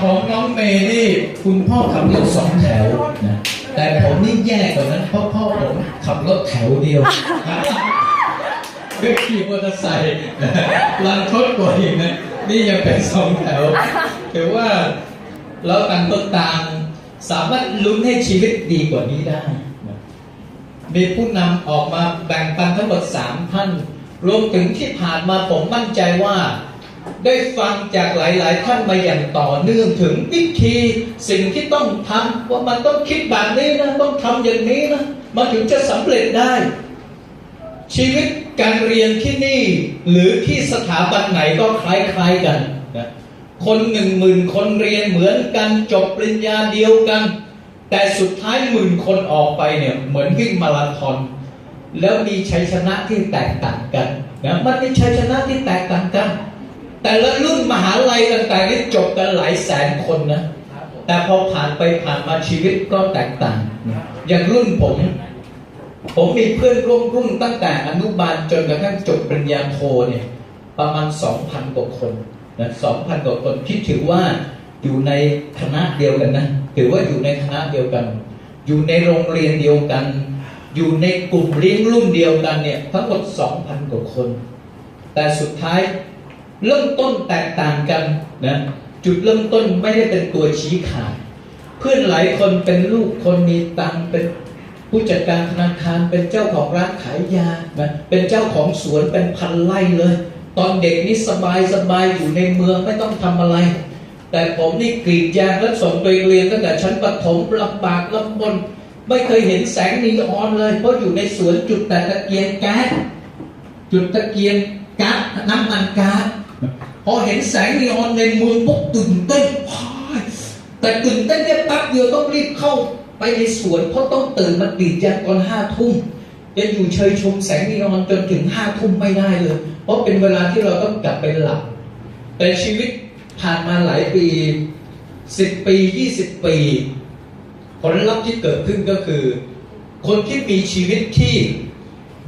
ของน้องเมย์นี่คุณพ่อขับรถ2 แถวนะแต่ผมนี่แย่กว่านั้นเพราะพ่อผมขับรถแถวเดียวคือขี่มอเตอร์ไซค์ลังทดกว่าอีกนะนี่ยังเป็น2 แถวถือว่าเราต่างคนต่างสามารถลุ้นให้ชีวิตดีกว่านี้ได้มีผู้นำออกมาแบ่งปันทั้งหมด3 ท่านรวมถึงที่ผ่านมาผมมั่นใจว่าได้ฟังจากหลายๆท่านมาอย่างต่อเนื่องถึงวิธีสิ่งที่ต้องทำว่ามันต้องคิดแบบนี้นะต้องทำอย่างนี้นะมันถึงจะสำเร็จได้ชีวิตการเรียนที่นี่หรือที่สถาบันไหนก็คล้ายๆกันนะคน10,000 คนเรียนเหมือนกันจบปริญญาเดียวกันแต่สุดท้าย10,000 คนออกไปเนี่ยเหมือนวิ่งมาราธอนแล้วมีชัยชนะที่แตกต่างกันนะมันมีชัยชนะที่แตกต่างกันแต่ละรุ่นมหาลัยต่างๆนี่จบกันหลายแสนคนนะแต่พอผ่านไปผ่านมาชีวิตก็แตกต่างอย่างรุ่นผมมีเพื่อนร่วมรุ่นตั้งแต่อนุบาลจนกระทั่งจบปริญญาโทเนี่ยประมาณ 2,000 กว่าคนนะ 2,000 กว่าคนที่ถือว่าอยู่ในคณะเดียวกันนะถือว่าอยู่ในคณะเดียวกันอยู่ในโรงเรียนเดียวกันอยู่ในกลุ่มเลี้ยงรุ่นเดียวกันเนี่ยทั้งหมด 2,000 กว่าคนแต่สุดท้ายเริ่มต้นแตกต่างกันนะจุดเริ่มต้นไม่ได้เป็นตัวชี้ขาดเพื่อนหลายคนเป็นลูกคนมีตังค์เป็นผู้จัดการธนาคารเป็นเจ้าของร้านขายยานะเป็นเจ้าของสวนเป็นพันไร่เลยตอนเด็กนี่สบายอยู่ในเมืองไม่ต้องทำอะไรแต่ผมนี่กรีดยางและส่งไปเรียนตั้งแต่ชั้นประถมลำบากลำบนไม่เคยเห็นแสงนีออนเลยเพราะอยู่ในสวนจุดแต่ตะเกียงแก๊สจุดตะเกียงก๊าซน้ำมันก๊าซพอเห็นแสงนีออนในเมืองปุ๊บตื่นเต้นแต่ตื่นเต้นแค่แป๊บเดียวต้องรีบเข้าไปในสวนเพราะต้องตื่นมากรีดยางตอน5 ทุ่มจะอยู่เฉยชมแสงนีออนจนถึง5 ทุ่มไม่ได้เลยเพราะเป็นเวลาที่เราต้องกลับไปหลับแต่ชีวิตผ่านมาหลายปี10 ปี20 ปีผลลัพธ์ที่เกิดขึ้นก็คือคนที่มีชีวิตที่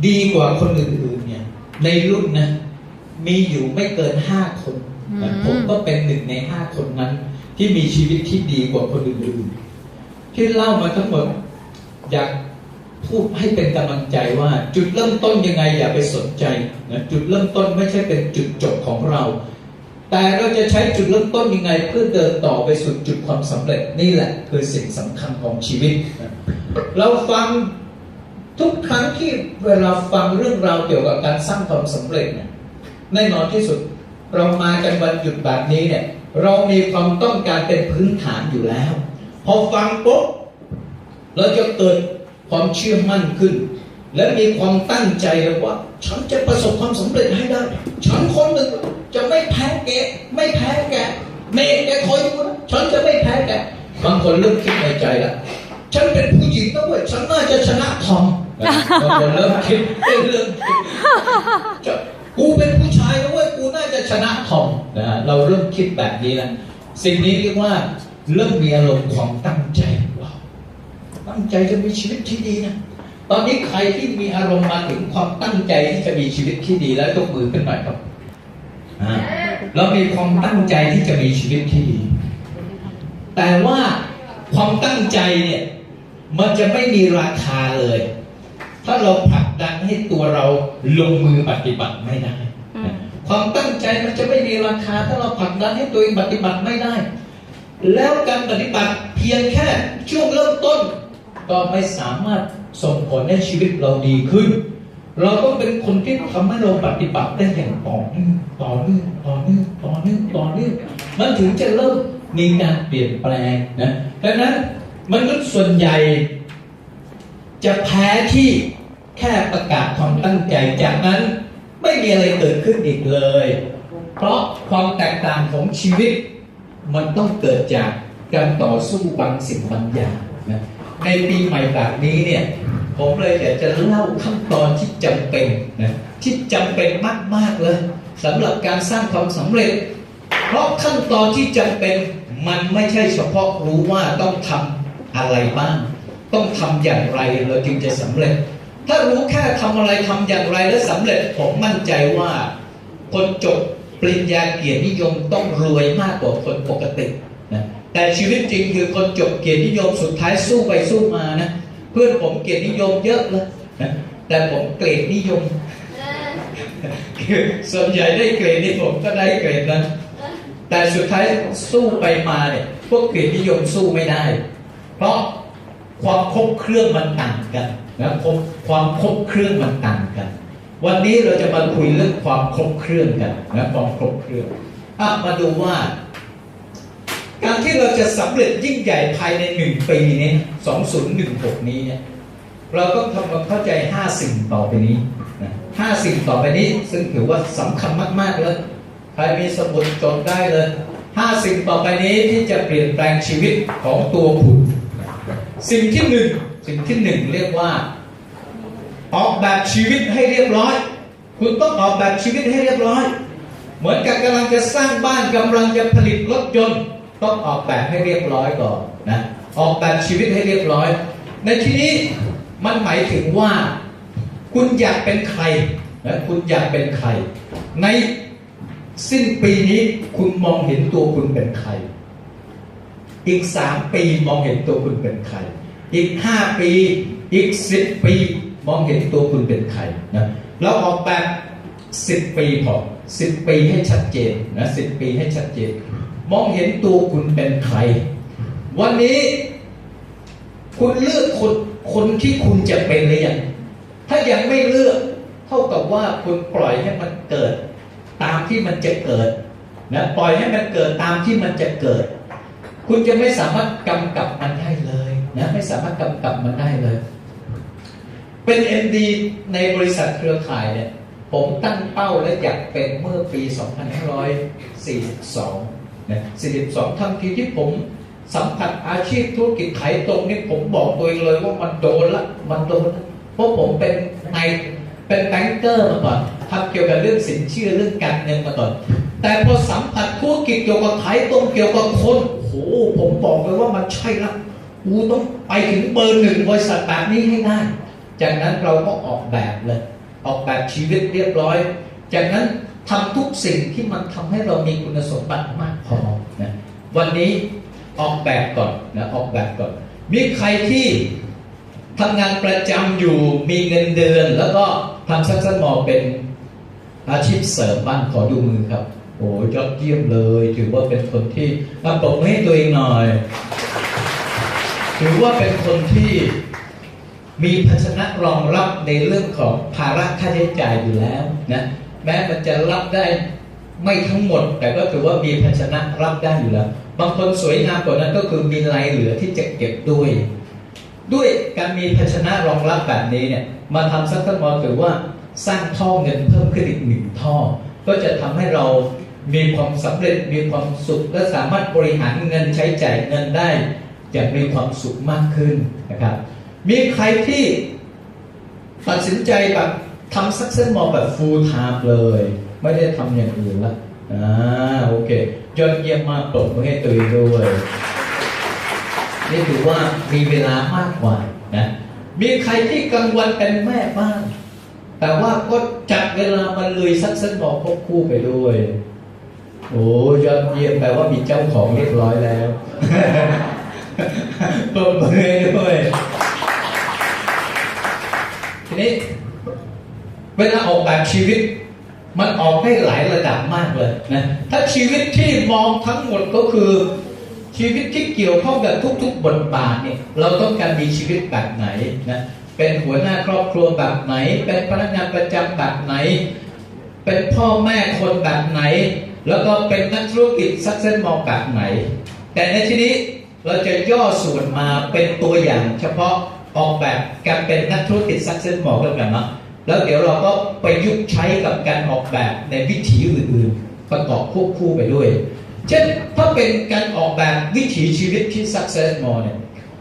ดีกว่าคนอื่นๆเนี่ยในรุ่นนะมีอยู่ไม่เกิน5 คนผมก็เป็น1 ใน 5 คนนั้นที่มีชีวิตที่ดีกว่าคนอื่นๆที่เล่ามาทั้งหมดอยากพูดให้เป็นกำลังใจว่าจุดเริ่มต้นยังไงอย่าไปสนใจนะจุดเริ่มต้นไม่ใช่เป็นจุดจบของเราแต่เราจะใช้จุดเริ่มต้นยังไงเพื่อเดินต่อไปสู่จุดความสำเร็จนี่แหละคือสิ่งสำคัญของชีวิตเราฟังทุกครั้งที่เวลาฟังเรื่องราวเกี่ยวกับการสร้างความสำเร็จเนี่ยแน่นอนที่สุดเรามากันวันหยุดแบบนี้เนี่ยเรามีความต้องการเป็นพื้นฐานอยู่แล้วพอฟังปุ๊บเราจะเกิดความเชื่อมั่นขึ้นและมีความตั้งใจว่าฉันจะประสบความสำเร็จให้ได้ฉันคนหนึ่งจะไม่แพ้แกไม่แพ้แกเมย์แกคอยดูนะฉันจะไม่แพ้แกบางคนเริ่มคิดในใจแล้วฉันเป็นผู้หญิงนะเว้ยฉันน่าจะชนะทอมบางคนเริ่มคิดกูเป็นผู้ชายนะเว้ยกูน่าจะชนะทอมนะเราเริ่มคิดแบบนี้แล้วสิ่งนี้เรียกว่าเริ่มมีอารมณ์ความตั้งใจว้าวตั้งใจจะมีชีวิตที่ดีนะตอนนี้ใครที่มีอารมณ์มาถึงความตั้งใจที่จะมีชีวิตที่ดีแล้วยกมือขึ้นหน่อยครับเรามีความตั้งใจที่จะมีชีวิตที่ดีแต่ว่าความตั้งใจเนี่ยมันจะไม่มีราคาเลยถ้าเราผลักดันให้ตัวเราลงมือปฏิบัติไม่ได้ความตั้งใจมันจะไม่มีราคาถ้าเราผลักดันให้ตัวเองปฏิบัติไม่ได้แล้วการปฏิบัติเพียงแค่ช่วงเริ่มต้นก็ไม่สามารถส่งผลให้ชีวิตเราดีขึ้นเราต้องเป็นคนที่ทำให้เราปฏิบัติได้อย่างต่อเนื่องมันถึงจะเริ่มมีการเปลี่ยนแปลงนะดังนั้นมนุษย์ส่วนใหญ่จะแพ้ที่แค่ประกาศความตั้งใจจากนั้นไม่มีอะไรเกิดขึ้นอีกเลยเพราะความแตกต่างของชีวิตมันต้องเกิดจากการต่อสู้บางสิ่งบางอย่างนะในปีใหม่แบบนี้เนี่ยผมเลยอยากจะเล่าขั้นตอนที่จำเป็นนะที่จำเป็นมากๆเลยสำหรับการสร้างความสำเร็จเพราะขั้นตอนที่จำเป็นมันไม่ใช่เฉพาะรู้ว่าต้องทำอะไรบ้างต้องทำอย่างไรเราจึงจะสำเร็จถ้ารู้แค่ทำอะไรทำอย่างไรแล้วสำเร็จผมมั่นใจว่าคนจบปริญญาเกียรตินิยมต้องรวยมากกว่าคนปกตินะ แต่ชีวิตจริงคือคนจบเกียรตินิยมสุดท้ายสู้ไปสู้มานะเพื่อนผมเกียรตินิยมเยอะเลยนะแต่ผมเกรดนิยมคือส่วนใหญ่ได้เกรดนี่ผมก็ได้เกรดนั้นแต่สุดท้ายสู้ไปมาเนี่ยพวกเกรดนิยมสู้ไม่ได้เพราะความครบเครื่องมันต่างกันนะความครบเครื่องมันต่างกันวันนี้เราจะมาคุยเรื่องความครบเครื่องกันนะความครบเครื่องมาดูว่าการที่เราจะสำเร็จยิ่งใหญ่ภายใน1 ปีนี้2016นี้เนี่ยเราต้องทำความเข้าใจ5 สิ่งต่อไปนี้นะ5 สิ่งต่อไปนี้ซึ่งถือว่าสำคัญมากๆเลยใครมีสมุดจดได้เลย5 สิ่งต่อไปนี้ที่จะเปลี่ยนแปลงชีวิตของตัวคุณสิ่งที่1เรียกว่าออกแบบชีวิตให้เรียบร้อยคุณต้องออกแบบชีวิตให้เรียบร้อยเหมือนกับกำลังจะสร้างบ้านกำลังจะผลิตรถยนต์ต้องออกแบบให้เรียบร้อยก่อนนะออกแบบชีวิตให้เรียบร้อยในที่นี้มันหมายถึงว่าคุณอยากเป็นใครนะคุณอยากเป็นใครในสิ้นปีนี้คุณมองเห็นตัวคุณเป็นใครอีก3 ปีมองเห็นตัวคุณเป็นใครอีก5 ปีอีก10 ปีมองเห็นตัวคุณเป็นใครนะเราออกแบบ10 ปีพอ10 ปีให้ชัดเจนนะ10 ปีให้ชัดเจนมองเห็นตัวคุณเป็นใครวันนี้คุณเลือกคนที่คุณจะเป็นหรือยังถ้ายังไม่เลือกเท่ากับว่าคุณปล่อยให้มันเกิดตามที่มันจะเกิดนะปล่อยให้มันเกิดตามที่มันจะเกิดคุณจะไม่สามารถกำกับมันได้เลยนะไม่สามารถกำกับมันได้เลยเป็น MD ในบริษัทเครือข่ายเนี่ยผมตั้งเป้าและอยากเป็นเมื่อปี 2542นะ42ทันทีที่ผมสัมผัสอาชีพธุรกิจขายตรงนี่ผมบอกตัวเองเลยว่ามันโดนละเพราะผมเป็นแบงก์เกอร์มาก่อนทำเกี่ยวกับเรื่องสินเชื่อเรื่องการเงินมาก่อนแต่พอสัมผัสธุรกิจเกี่ยวกับขายตรงเกี่ยวกับคนโอ้โหผมบอกเลยว่ามันใช่ละกูต้องไปถึงเบอร์ 1บริษัทแบบนี้ให้ได้จากนั้นเราก็ออกแบบเลยออกแบบชีวิตเรียบร้อยจากนั้นทำทุกสิ่งที่มันทำให้เรามีคุณสมบัติมากพอนะวันนี้ออกแบบก่อนนะออกแบบก่อนมีใครที่ทำงานประจำอยู่มีเงินเดือนแล้วก็ทำซักซ้อนมอเป็นอาชีพเสริมบ้างขอดูมือครับโอ้ยอดเยี่ยมเลยถือว่าเป็นคนที่ปรบมือให้ตัวเองหน่อยถือว่าเป็นคนที่มีภาชนะรองรับในเรื่องของภาระค่าใช้จ่ายอยู่แล้วนะแม้มันจะรับได้ไม่ทั้งหมดแต่ก็ถือว่ามีภาชนะรับได้อยู่แล้วบางคนสวยงามกว่านั้นก็คือมีรายเหลือที่จะเก็บด้วยการมีภาชนะรองรับแบบนี้เนี่ยมาทำซักซ้อนมอถือว่าสร้างท่อเงินเพิ่มขึ้นอีก1 ท่อก็จะทำให้เรามีความสำเร็จมีความสุขและสามารถบริหารเงินใช้จ่ายเงินได้อย่างมีความสุขมากขึ้นนะครับมีใครที่ตัดสินใจแบบทำซักซ้อนมอแบบ full time เลยไม่ได้ทำอย่างอื่นละโอเคยอดเยี่ยมมากปรบมือให้ตัวเองด้วยนี่ถือว่ามีเวลามากกว่านะมีใครที่กลางวันเป็นแม่บ้านแต่ว่าก็จัดเวลามาเลยซักซ้อนมอควบคู่ไปด้วยโอ้ยอดเยี่ยมแปลว่ามีเจ้าของเรียบร้อยแล้วปรบมือให้ด้วยทีนี้เวลาออกแบบชีวิตมันออกได้หลายระดับมากเลยนะถ้าชีวิตที่มองทั้งหมดก็คือชีวิตที่เกี่ยวข้องกับทุกๆบทบาทเนี่ยเราต้องการมีชีวิตแบบไหนนะเป็นหัวหน้าครอบครัวแบบไหนเป็นพนักงานประจำแบบไหนเป็นพ่อแม่คนแบบไหนแล้วก็เป็นนักธุรกิจซักซ้อนมอแบบไหนแต่ในที่นี้เราจะย่อส่วนมาเป็นตัวอย่างเฉพาะออกแบบการเป็นนักธุรกิจซักซ้อนมอกันนะแล้วเดี๋ยวเราก็ไปยุกใช้กับการออกแบบในวิถีอื่นๆประกอบควบคู่ไปด้วยเช่นถ้าเป็นการออกแบบวิถีชีวิตที่ success more เนี่ย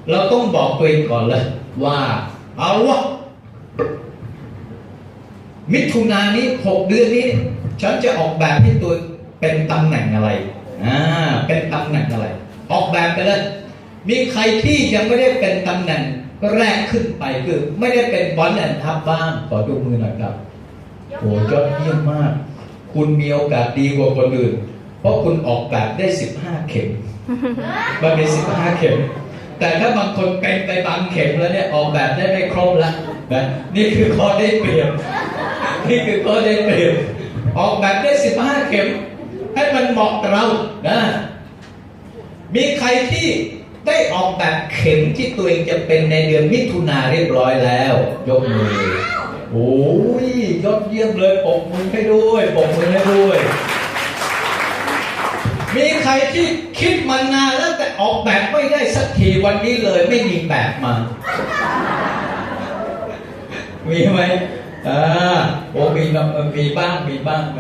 เราต้องบอกตัวเองก่อนเลยว่าเอาวะมิถุนายนนี้6 เดือนนี้ฉันจะออกแบบให้ตัวเป็นตำแหน่งอะไรเป็นตำแหน่งอะไรออกแบบไปเลยมีใครที่ยังไม่ได้เป็นตำแหน่งแรกขึ้นไปคือไม่ได้เป็นบอลแอนทับบ้างขอดูมือหน่อยครับโอ้ยอดเยี่ยมมากคุณมีโอกาสดีกว่าคนอื่นเพราะคุณออกแบบได้15 เข็ม มันมี15 เข็มแต่ถ้าบางคนเป็นไปบางเข็มแล้วเนี่ยออกแบบได้ไม่ครบแล้วนะนี่คือข้อได้เปรียบนี่คือข้อได้เปรียบออกแบบได้15 เข็มให้มันเหมาะกับเรานะมีใครที่ได้ออกแบบเข็มที่ตัวเองจะเป็นในเดือนมิถุนาเรียบร้อยแล้วยกมือโอ้ยยอดเยี่ยมเลยปรบมือให้ด้วยปรบมือให้ด้วยมีใครที่คิดมานานแล้วแต่ออกแบบไม่ได้สักทีวันนี้เลยไม่มีแบบมามีไหมโอ้มีบ้างไหม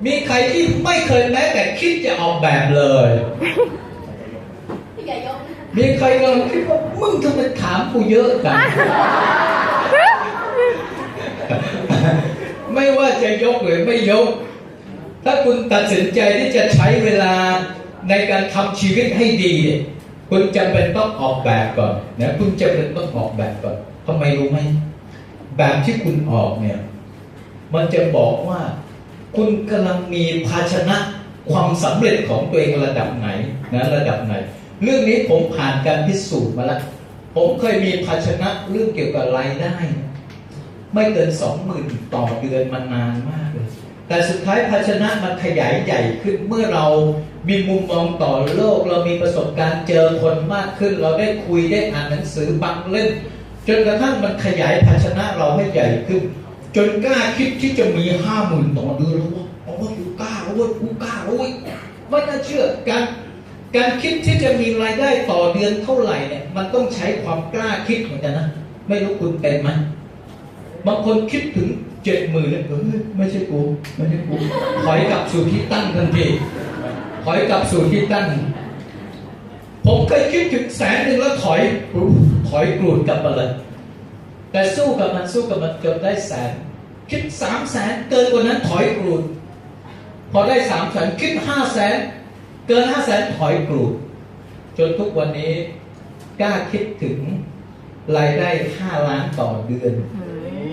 มีใครที่ไม่เคยแม้แต่คิดจะออกแบบเลยมีใครกำลังคิดว่ามึงทำไมถามกูเยอะจังไม่ว่าจะยกหรือไม่ยกถ้าคุณตัดสินใจที่จะใช้เวลาในการทำชีวิตให้ดีคุณจำเป็นต้องออกแบบก่อนนะคุณจำเป็นต้องออกแบบก่อนทำไมรู้ไหมแบบที่คุณออกเนี่ยมันจะบอกว่าคุณกำลังมีภาชนะความสำเร็จของตัวเองระดับไหนนะระดับไหนเรื่องนี้ผมผ่านการพิสูจน์มาแล้วผมเคยมีภาชนะเรื่องเกี่ยวกับรายได้ไม่เกิน 20,000 ต่อเดือนมานานมากเลยแต่สุดท้ายภาชนะมันขยายใหญ่ขึ้นเมื่อเรามีมุมมองต่อโลกเรามีประสบการณ์เจอคนมากขึ้นเราได้คุยได้อ่านหนังสือบางเล่มจนกระทั่งมันขยายภาชนะเราให้ใหญ่ขึ้นจนกล้าคิดที่จะมี 50,000 ต่อเดือนแล้วว่าโอ้ยกูกล้าแล้วเว้ยกูกล้าแล้วเว้ยไม่น่าเชื่อการคิดที่จะมีรายได้ต่อเดือนเท่าไหร่เนี่ยมันต้องใช้ความกล้าคิดเหมือนกันนะไม่รู้คุณเป็นไหมบางคนคิดถึง 70,000 เลยไม่ใช่กูถอยกลับสู่ที่ตั้งทันทีถอยกลับสู่ที่ตั้งผมเคยคิดถึง100,000แล้วถอยกรูดกลับมาเลยแต่สู้กับมันจนได้100,000คิด300,000เกินกว่านั้นถอยกรูดพอได้300,000คิด500,000เกิน500,000ถอยกรูดจนทุกวันนี้กล้าคิดถึงรายได้5 ล้านต่อเดือน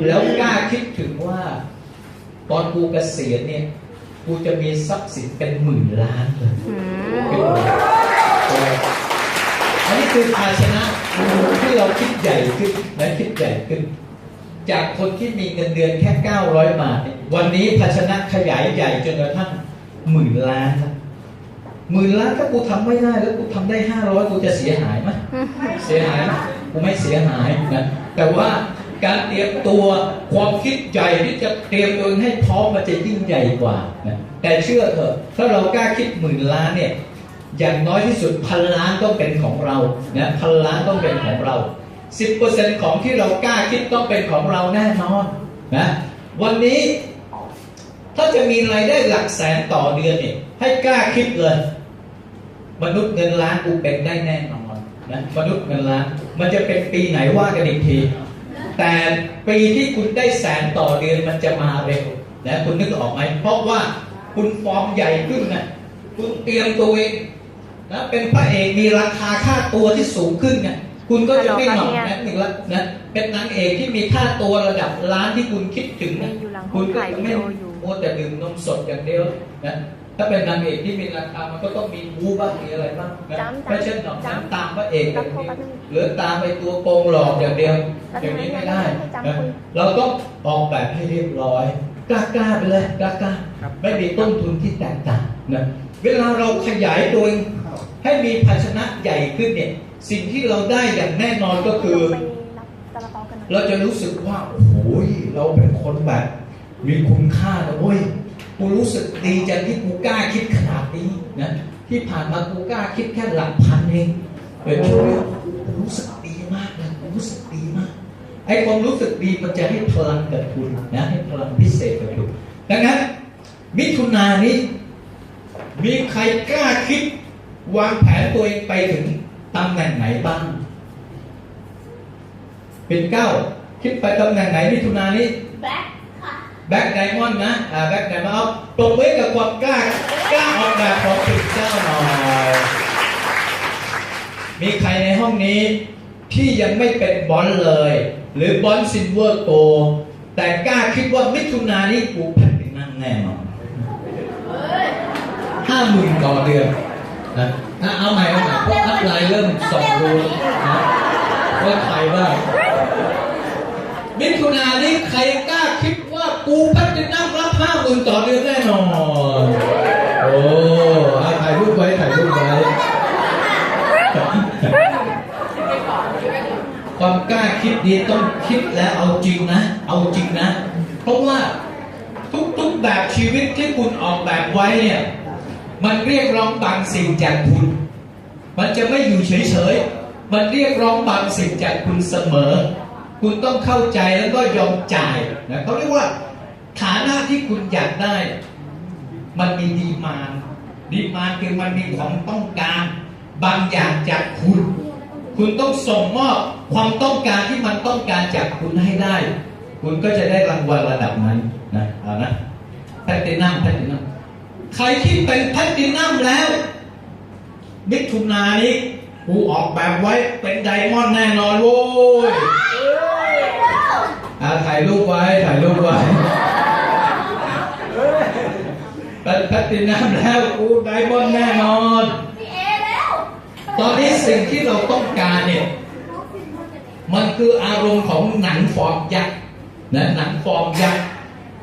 แล้วกล้าคิดถึงว่าตอนกูเกษียณเนี่ยกูจะมีทรัพย์สินเป็น10,000 ล้านเลยอันนี้คือภาชนะที่เราคิดใหญ่ขึ้นและคิดใหญ่ขึ้นจากคนที่มีเงินเดือนแค่900 บาทวันนี้ภาชนะขยายใหญ่จนกระทั่ง10,000 ล้านครับ10,000 ล้านถ้ากูทำไม่ได้แล้วกูทำได้500กูจะเสียหายไหมเสียหายกูไม่เสียหายนะแต่ว่าการเตรียมตัวความคิดใหญ่ที่จะเตรียมตัวให้พร้อมมันจะยิ่งใหญ่กว่านะแต่เชื่อเถอะถ้าเรากล้าคิด10,000 ล้านเนี่ยอย่างน้อยที่สุด1,000 ล้านต้องเป็นของเรานะ1,000 ล้านต้องเป็นของเรา 10% ของที่เรากล้าคิดต้องเป็นของเราแน่นอนนะวันนี้ถ้าจะมีรายได้หลักแสนต่อเดือนเนี่ยให้กล้าคิดเลยมนุษย์เงินล้านกูเป็นได้แน่นอนนะมนุษย์เงินล้านมันจะเป็นปีไหนว่ากันอีกทีแต่ปีที่คุณได้100,000ต่อเดือนมันจะมาเร็วนะคุณนึกออกไหมเพราะว่าคุณฟอร์มใหญ่ขึ้นนะคุณเตรียมตัวเองนะเป็นพระเอกมีราคาค่าตัวที่สูงขึ้นนะคุณก็จะไม่หนอกนะหนึ่งละนะเป็นนางเอกที่มีค่าตัวระดับล้านที่คุณคิดถึงนะคุณก็จะไม่โม้แต่ดื่มนมสดอย่างเดียวนะถ้าเป็นนางเอกที่มีราคามันก็ต้องมีบู๊บ้างมีอะไรบ้างนะไม่ใช่หนอกน้ำตามพระเอกอย่างนี้หรือตามไปตัวโกงหลอกอย่างเดียวอย่างนี้ไม่ได้นะเราต้องออกแบบให้เรียบร้อยกล้าไปเลยกล้าไม่มีต้นทุนที่แตกต่างนะเวลาเราขยายตัวเองให้มีภาชนะใหญ่ขึ้นเนี่ยสิ่งที่เราได้อย่างแน่นอนก็คือเราจะรู้สึกว่าโอ้โหเราเป็นคนแบบมีคุณค่านะเว้ยกูรู้สึกดีจังที่กูกล้าคิดขนาดนี้นะที่ผ่านมากูกล้าคิดแค่หลักพันเองเป็นช่วงรู้สึกดีมากเลยรู้สึกดีมากไอ้ความรู้สึกดีมันจะให้พลังกับคุณนะให้พลังพิเศษกับคุณดังนั้นมิถุนายนนี้มีใครกล้าคิดวางแผนตัวเองไปถึงตำแหน่งไหนบ้างเป็น9คิดไปตำแหน่งไหนมิถุนายนนี้แบ็คไดมอนด์นะแบ็คไดมอนด์เอาตรงไว้กับความกล้าออกแบบของปิ่นเจ้าหน่อยมีใครในห้องนี้ที่ยังไม่เป็นบอลเลยหรือบอลซิลเวอร์โกแต่กล้าคิดว่ามิถุนายนนี้กูแผ่นดินนั่งแน่นอน50,000 ต่อเดือน นะเอาใหม่เพราะอัพไลน์เริ่มส่องดูนะว่าใครบ้างมิถุนายนนี้ใครกล้าคิดว่ากูแพทย์นักรับ50,000ต่อเดือนแน่นอนโอ้ถ่ายรูปไว้ความกล้าคิดดีต้องคิดและเอาจริงนะเพราะว่าทุกแบบชีวิตที่คุณออกแบบไว้เนี่ยมันเรียกร้องบางสิ่งจากคุณมันจะไม่อยู่เฉยๆมันเรียกร้องบางสิ่งจากคุณเสมอคุณต้องเข้าใจแล้วก็ยอมจ่ายนะเขาเรียกว่าฐานะที่คุณอยากได้มันมีดีมานคือมันมีของต้องการบางอย่างจากคุณต้องส่งมอบความต้องการที่มันต้องการจากคุณให้ได้คุณก็จะได้รางวัลระดับนั้นนะเอานะแพลตินัมใครที่เป็นแพลตินัมแล้วมิถุนายนนี้กูออกแบบไว้เป็นไดมอนด์แน่นอนโว้ยถ่ายรูปไว้เป็นแพลตินัมแล้วกูไดมอนด์แน่นอนตอนนี้สิ่งที่เราต้องการเนี่ยมันคืออารมณ์ของหนังฟอร์มยักษ์นะหนังฟอร์มยักษ์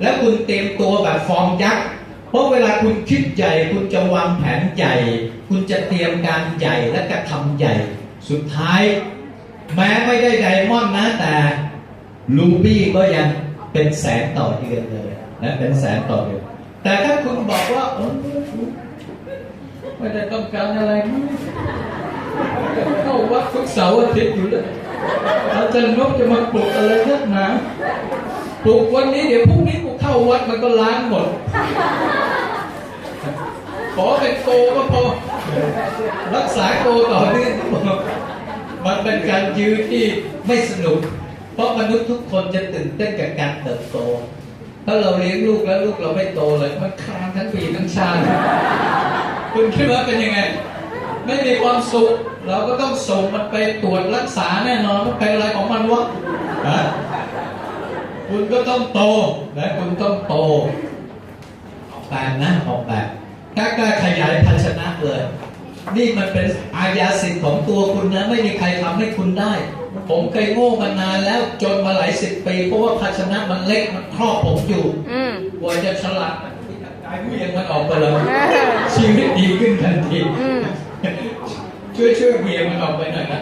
แล้วคุณเตรียมตัวแบบฟอร์มยักษ์เพราะเวลาคุณคิดใหญ่คุณจะวางแผนใหญ่คุณจะเตรียมการใหญ่และกระทำใหญ่สุดท้ายแม้ไม่ได้ไดมอนด์นะแต่รูบี้ก็ยังเป็นแสนต่อเดือนเลยนะเป็นแสนต่อเดือนแต่ถ้าคุณบอกว่าไม่ได้ต้องการอะไรเข้าวัดทุกเสาร์อาทิตย์อยู่เลยอาจารย์นพจะมาปลุกอะไรนักหนาปลุกวันนี้เดี๋ยวพรุ่งนี้กูเข้าวัดมันก็ล้างหมดขอเป็นโกก็พอรักษาโกต่อเนื่องมันเป็นการยื้อที่ไม่สนุกเพราะมนุษย์ทุกคนจะตื่นเต้นกับการเติบโตถ้าเราเลี้ยงลูกแล้วลูกเราไม่โตเลยมันคลานทั้งปีทั้งชาติคุณคิดว่าเป็นยังไงไม่มีความสุขเราก็ต้องส่งมันไปตรวจรักษาแน่นอนมันเป็นอะไรของมันวะคุณก็ต้องโตนะคุณต้องโตออกแบบถ้ากล้าขยายภาชนะเลยนี่มันเป็นอาญาสิทธิ์ของตัวคุณนะไม่มีใครทำให้คุณได้ผมเคยโง่มานานแล้วจนมาหลายสิบปีเพราะว่าภาชนะมันเล็กมันครอบผมอยู่กว่าจะฉลาดกายผู้ยังมันออกไปเลยชีวิตดีขึ้นทันทีช่วยเวียมันออกไปหน่อยนะ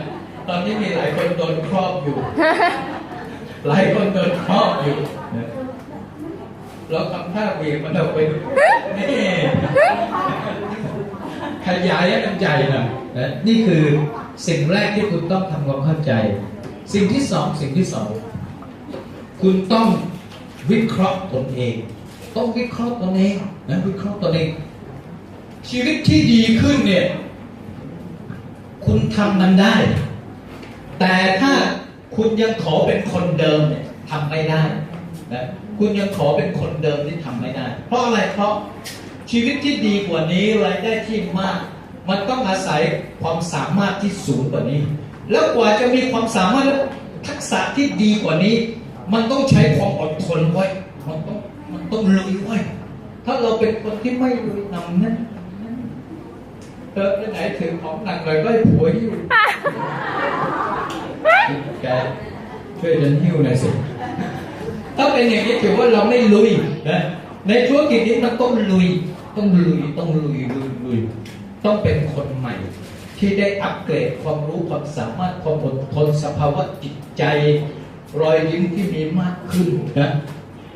ตอนนี้มีหลายคนโดนครอบอยู่หลายคนโดนครอบอยู่เราทำท่าเวียมันออกไปนี่ขยายให้มันใหญ่หน่อยนะนี่คือสิ่งแรกที่คุณต้องทำความเข้าใจสิ่งที่สองคุณต้องวิเคราะห์ตนเองนะวิเคราะห์ตนเองชีวิตที่ดีขึ้นเนี่ยคุณทำมันได้แต่ถ้าคุณยังขอเป็นคนเดิมเนี่ยทำไม่ได้นะคุณยังขอเป็นคนเดิมที่ทำไม่ได้เพราะอะไรเพราะชีวิตที่ดีกว่านี้รายได้ที่มากมันต้องอาศัยความสามารถที่สูงกว่านี้แล้วกว่าจะมีความสามารถและทักษะที่ดีกว่านี้มันต้องใช้ความอดทนไว้มันต้องลุยไว้ถ้าเราเป็นคนที่ไม่ลุยนำนั้นไปไหนถือของหนักเลยก็ให้ผัวหิ้วแกช่วยฉันหิ้วหน่อยสิถ้าเป็นอย่างนี้ถือว่าเราไม่ลุยนะในธุรกิจนี้มันต้องลุยต้องเป็นคนใหม่ที่ได้อัปเกรดความรู้ความสามารถความอดทนสภาวะจิตใจรอยยิ้มที่มีมากขึ้นนะ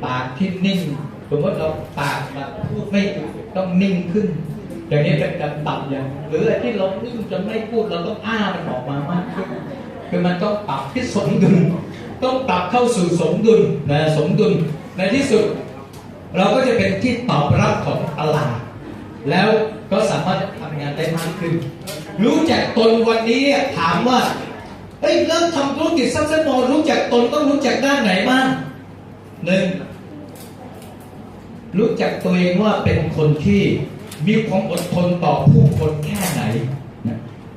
ปากที่นิ่งสมมติเราปากแบบพูดไม่ต้องนิ่งขึ้นอย่างนี้เป็นการปรับอย่างหรือที่เรานิ่งจะไม่พูดเราต้องอ้ามันออกมามากขึ้นคือมันต้องปรับที่สมดุลต้องปรับเข้าสู่สมดุลนะสมดุลในที่สุดเราก็จะเป็นที่ตอบรับของตลาดแล้วก็สามารถทำงานได้มากขึ้นรู้จักตนวันนี้ถามว่าเริ่มทำธุรกิจซักเซสโมรู้จักตนต้องรู้จักด้านไหนบ้างหนึ่งรู้จักตัวเองว่าเป็นคนที่มีความอดทนต่อผู้คนแค่ไหน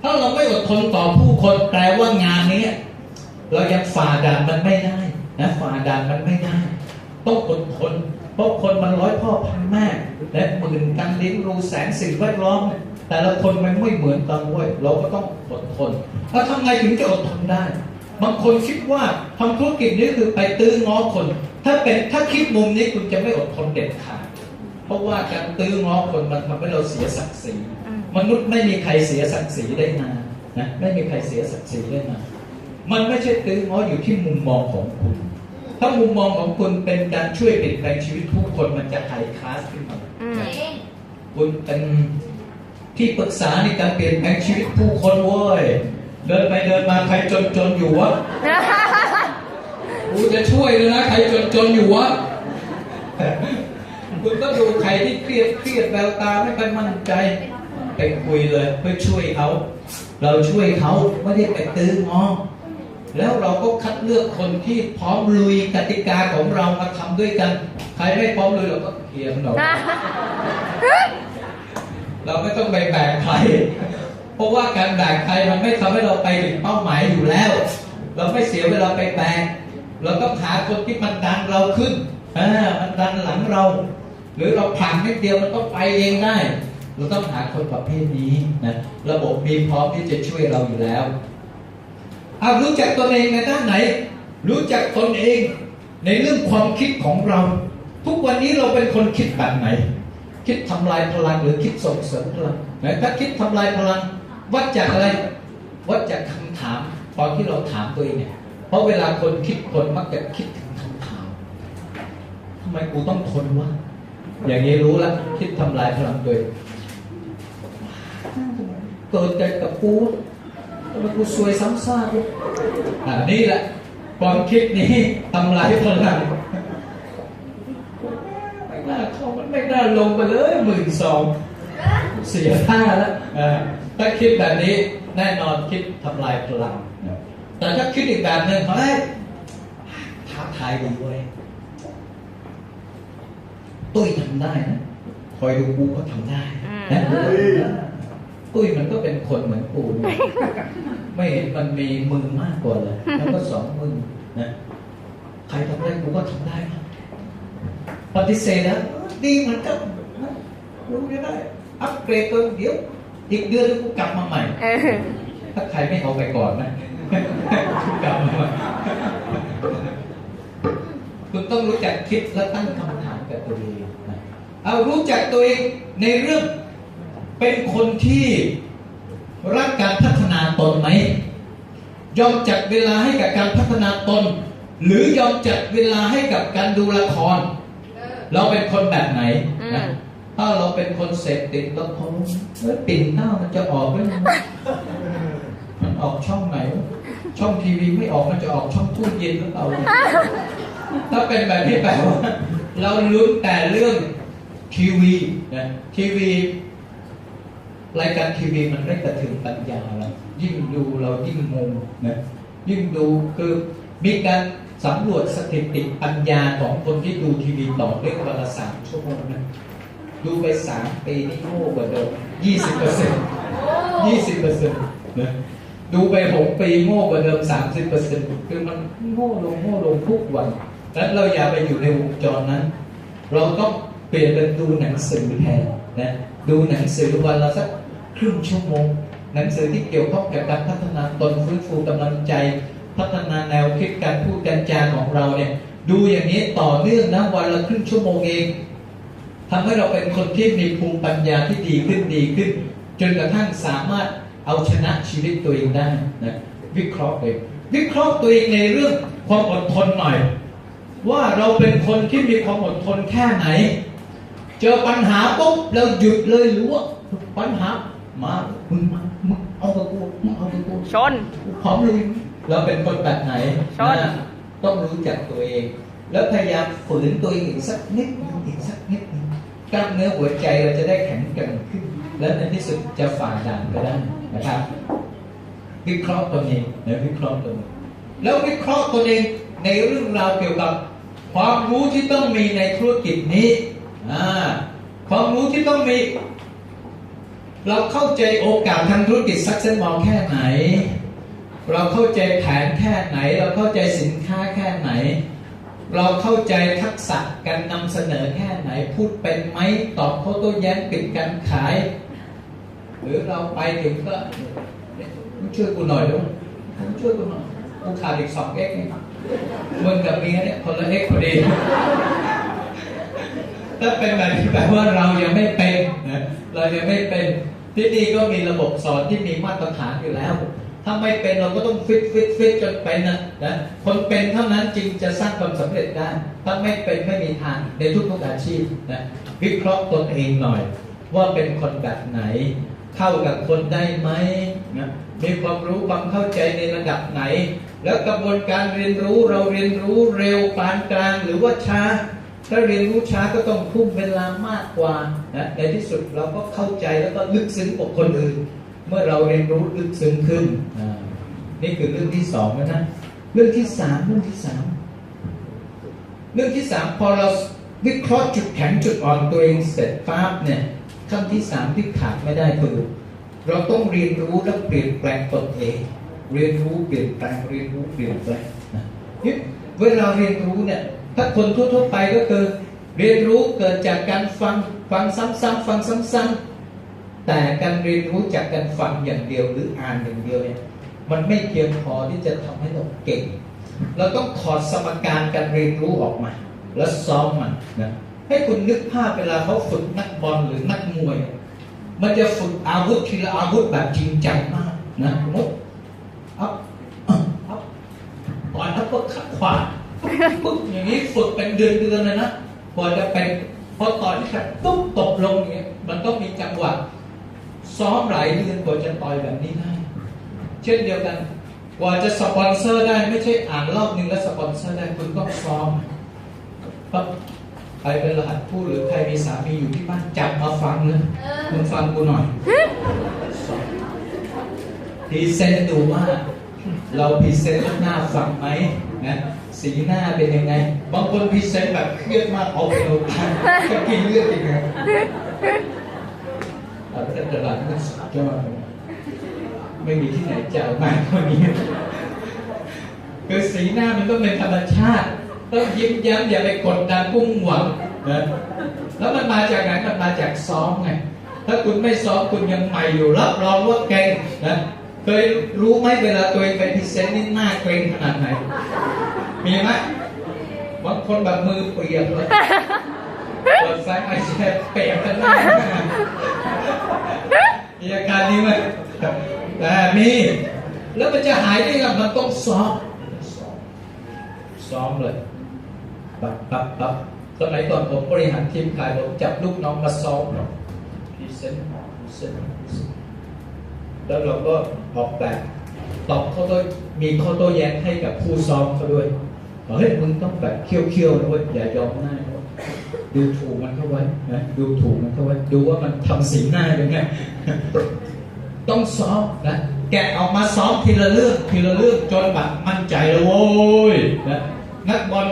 ถ้าเราไม่อดทนต่อผู้คนแปลว่างานนี้เรายังฝ่าด่านมันไม่ได้นะฝ่าด่านมันไม่ได้ต้องอดทนเพราะคนมันร้อยพ่อพันแม่และหมื่นการเลี้ยงดูแสนสิ่งแวดล้อม แต่ละคนมันไม่เหมือนกันเว้ยเราก็ต้องอดทนแล้วทำไงถึงจะอดทนได้บางคนคิดว่าทำธุรกิจนี้คือไปตื้อง้อคนถ้าคิดมุมนี้คุณจะไม่อดทนเด็ดขาดเพราะว่าการตื้อง้อคนมันทำให้เราเสียศักดิ์ศรีมนุษย์ไม่มีใครเสียศักดิ์ศรีได้นานนะไม่มีใครเสียศักดิ์ศรีได้นานมันไม่ใช่ตื้อง้ออยู่ที่มุมมองของคุณถ้ามุมมองของคุณเป็นการช่วยเปลี่ยนแปลงชีวิตผู้คนมันจะไฮคลาสขึ้นมาคุณเป็นที่ปรึกษาในการเปลี่ยนแปลงชีวิตผู้คนเว้ยเดินไปเดินมาใครจนอยู่วะกูจะช่วยเลยนะใครจนอยู่วะคุณก็ดูใครที่เครียดแววตาไม่ค่อยมั่นใจไปคุยเลยเพื่อช่วยเขาเราช่วยเขาไม่ได้ไปตื้อง้อแล้วเราก็คัดเลือกคนที่พร้อมลุยกติกาของเรามาทำด้วยกันใครไม่พร้อมลุยเราก็เคลียร์มันออกเราไม่ต้องไปแบกใครเพราะว่าการแบกใครมันไม่ทำให้เราไปถึงเป้าหมายอยู่แล้วเราไม่เสียเวลาไปแบกเราต้องหาคนที่มันดันเราขึ้นมันดันหลังเราหรือเราผลักนิดเดียวมันต้องไปเองได้เราต้องหาคนประเภทนี้นะระบบมีพร้อมที่จะช่วยเราอยู่แล้วรู้จักตนเองในด้านไหนรู้จักตนเองในเรื่องความคิดของเราทุกวันนี้เราเป็นคนคิดแบบไหนคิดทำลายพลังหรือคิดส่งเสริมพลังถ้าคิดทำลายพลังวัดจากอะไรวัดจากคำถามตอนที่เราถามตัวเองเนี่ยเพราะเวลาคนคิดคนมักจะคิดถึงคำถามทำไมกูต้องทนวะอย่างนี้รู้แล้วคิดทำลายพลังตัวเองเกิดใจกับกูทำไมกูซวยซ้ำซากนี่แหละความคิดนี้ทำลายพลังไม่น่าเข้ามันไม่น่าลงไปเลย12,000เสียท่าแล้วถ้าคิดแบบนี้แน่นอนคิดทำลายพลังแต่ถ้าคิดอีกแบบหนึ่งเฮ้ยท้าทายดีเว้ยตุ้ยทำได้นะคอยดูกูก็ทำได้นะตุ้ยมันก็เป็นคนเหมือนกูไม่เห็นมันมีมือมากกว่าเลยแล้วก็2 มือนะใครทำได้กูก็ทำได้นะปฏิเสธนะดีเหมือนกันรู้ไม่ได้อัปเกรดตัวเดี๋ยวอีกเดือนกูกลับมาใหม่ถ้าใครไม่เอาไปก่อนนะกลับมาใหม่คุณต้องรู้จักคิดและตั้งคำถามกับตัวเองเอารู้จักตัวเองในเรื่องเป็นคนที่รักการพัฒนาตนไหมยอมจัดเวลาให้กับการพัฒนาตนหรือยอมจัดเวลาให้กับการดูละครเราเป็นคนแบบไหนนะถ้าเราเป็นคนเสพติดละครปิ่นหน้ามันจะออกไหมมันออกช่องไหนช่องทีวีไม่ออกมันจะออกช่องตู้เย็นหรือเปล่าถ้าเป็นแบบนี้แปลว่าเราลุ้นแต่เรื่องทีวีนะทีวีรายการทีวีมันได้กระถึงปัญญาเรายิ่งดูเรายิ่งงงนะยิ่งดูคือมีการสำรวจสถิติปัญญาของคนที่ดูทีวีต่อเนื่องวันละ3 ชั่วโมงนะดูไป3 ปีนี่โง่กว่าเดิม20%นะดูไป6 ปีโง่กว่าเดิม30%คือมันโง่ลงทุกวันแล้วเราอย่าไปอยู่ในวงจรนั้นเราต้องเปลี่ยนเป็นดูหนังสือแทนนะดูหนังสือวันละสักครึ่งชั่วโมงหนังสือที่เกี่ยวข้องกับการพัฒนาตนฟื้นฟูกำลังใจพัฒนาแนวคิดการพูดการจาของเราเนี่ยดูอย่างนี้ต่อเนื่องนะวันละครึ่งชั่วโมงเองทำให้เราเป็นคนที่มีภูมิปัญญาที่ดีขึ้นจนกระทั่งสามารถเอาชนะชีวิตตัวเองได้นะวิเคราะห์ตัวเองในเรื่องความอดทนหน่อยว่าเราเป็นคนที่มีความอดทนแค่ไหนเจอปัญหาปุ๊บเราหยุดเลยหรือว่าปัญหามามึงเอากับกูชนพร้อมลุยเราเป็นคนแบบไหนต้องรู้จักตัวเองแล้วพยายามฝืนตัวเองอีกสักนิดกล้ามเนื้อหัวใจเราจะได้แข็งแกร่งขึ้นแล้วในที่สุดจะฝ่าด่านก็ได้นะครับวิเคราะห์ตัวเองแล้ววิเคราะห์ตัวเองในเรื่องราวเกี่ยวกับความรู้ที่ต้องมีในธุรกิจนี้ความรู้ที่ต้องมีเราเข้าใจโอกาสทางธุรกิจ Success Mall แค่ไหนเราเข้าใจแผนแค่ไหนเราเข้าใจสินค้าแค่ไหนเราเข้าใจทักษะการนำเสนอแค่ไหนพูดเป็นไหมตอบข้อโต้แย้งปิดการขาย หรือเราไปถึงก็ช่วยกูหน่อยด้วยช่วยกูหน่อยกูขาดอีก2xนี่มึงกับเมียเนี่ยคนละ x พอดีถ้าเป็นแบบนี้แปลว่าเรายังไม่เป็นนะเรายังไม่เป็นที่นี่ก็มีระบบสอนที่มีมาตรฐานอยู่แล้วถ้าไม่เป็นเราก็ต้องฟิตจนเป็นนะคนเป็นเท่านั้นจึงจะสร้างความสำเร็จได้ถ้าไม่เป็นไม่มีทางในทุกๆอาชีพนะวิเคราะห์ตนเองหน่อยว่าเป็นคนแบบไหนเข้ากับคนได้ไหมนะมีความรู้ความเข้าใจในระดับไหนแล้วกระบวนการเรียนรู้เราเรียนรู้เร็วปานกลางหรือว่าช้าถ้าเรียนรู้ช้าก็ต้องทุ่มเวลามากกว่านะในที่สุดเราก็เข้าใจแล้วก็ลึกซึ้งกว่าคนอื่นเมื่อเราเรียนรู้ลึกซึ้งขึ้นนี่คือเรื่องที่2นะเรื่องที่3เรื่องที่3พอเราวิเคราะห์จุดแข็งจุดอ่อนตัวเองเสร็จปั๊บเนี่ยขั้นที่3ที่ขาดไม่ได้คือเราต้องเรียนรู้และเปลี่ยนแปลงตนเองเรียนรู้เปลี่ยนแปลงเรียนรู้เปลี่ยนแปลงนะเวลาเรียนรู้เนี่ยถ้าคนทั่วๆไปก็คือเรียนรู้เกิดจากการฟังซ้ำๆฟังซ้ำๆแต่การเรียนรู้จากการฟังอย่างเดียวหรืออ่านอย่างเดียวเนี่ยมันไม่เพียงพอที่จะทำให้เราเก่งเราต้องถอดสมการการเรียนรู้ออกมาแล้วซ้อมมันนะให้คุณนึกภาพเวลาเขาฝึกนักบอลหรือนักมวยมันจะฝึกอาวุธทีละอาวุธแบบจริงจังมากนะมุดอัพก่อนอัพก็ขัดขวาปุ๊บอย่างนี้ฝึกเป็นเดือนเลยนะพอจะเป็นพอต่อยขัดปุ๊บตกลงอย่างเงี้ยมันต้องมีจังหวะซ้อมหลายเดือนกว่าจะต่อยแบบนี้ได้เช่นเดียวกันกว่าจะสปอนเซอร์ได้ไม่ใช่อ่านรอบนึงแล้วสปอนเซอร์ได้คุณต้องซ้อมปั๊บใครเป็นรหัสผู้หรือใครมีสามีอยู่ที่บ้านจับมาฟังเลยมึงฟังกูหน่อยพรีเซนต์ดูว่าเราพรีเซนต์แล้วหน้าฟังไหมนะสีหน้าเป็นยังไงบางคนพรีเซนต์แบบเครียดมากเอาไปเอาทันก็กินเลือดยังไงแต่เป็นตลาดมันสุดยอดไม่มีที่ไหนจ่ายมากเท่านี้คือสีหน้ามันต้องเป็นธรรมชาติต้องยิ้มแย้มอย่าไปกดดันพุ่งหวังนะแล้วมันมาจากไหนมันมาจากซ้อมไงถ้าคุณไม่ซ้อมคุณยังใหม่อยู่รับรองว่าเก่งนะเคยรู้ไหมเวลาตัวเองไปพรีเซนต์นี่หน้าเกรงขนาดไหนมีไหมบางคนแบบมือเปียกเลยเปิดไฟไอแช่เปียกกันหน้ามีอาการนี้ไหมแต่มีแล้วมันจะหายได้ไงมันต้องซ้อมเลยปั๊บสมัยก่อนผมบริหารทีมขายผมจับลูกน้องมาซ้อมพรีเซนต์แล้วเราก็ออกแบบตอบเขาด้วยมีข้อโต้แย้งให้กับผู้ซ้อมเขาด้วยเฮ้ยมึงต้องแบบเคี่ยวด้วยอย่ายอมง่ายดูถูกมันเข้าไว้นะดูถูกมันเข้าไว้ดูว่ามันทำสีหน้ายังไงต้องซ้อมนะแกะออกมาซ้อมทีละเรื่องจนแบบมั่นใจแล้วโว้ยนะนักบอล